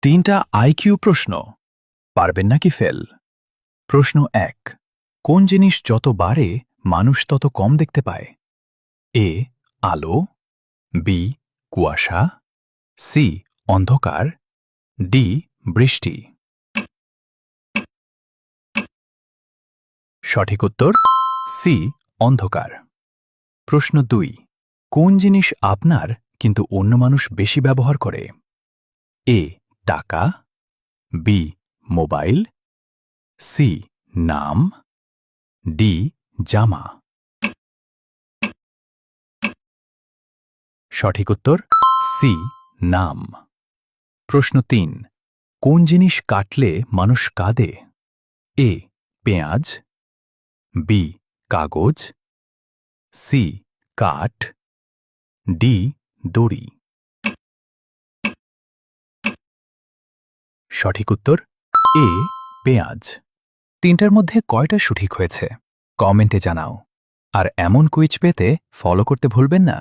তিনটা আইকিউ প্রশ্ন, পারবেন নাকি ফেল? প্রশ্ন ১, কোন জিনিস যত বাড়ে মানুষ তত কম দেখতে পায়? এ আলো, বি কুয়াশা, সি অন্ধকার, ডি বৃষ্টি। সঠিক উত্তর সি অন্ধকার। প্রশ্ন ২, কোন জিনিস আপনার কিন্তু অন্য মানুষ বেশি ব্যবহার করে? এ টাকা, বি মোবাইল, সি নাম, ডি জামা। সঠিক উত্তর সি নাম। প্রশ্ন ৩, কোন জিনিস কাটলে মানুষ কাঁদে? এ পেঁয়াজ, বি কাগজ, সি কাঠ, ডি দড়ি। সঠিক উত্তর এ পেঁয়াজ। তিনটার মধ্যে কয়টা সঠিক হয়েছে কমেন্টে জানাও। আর এমন কুইজ পেতে ফলো করতে ভুলবেন না।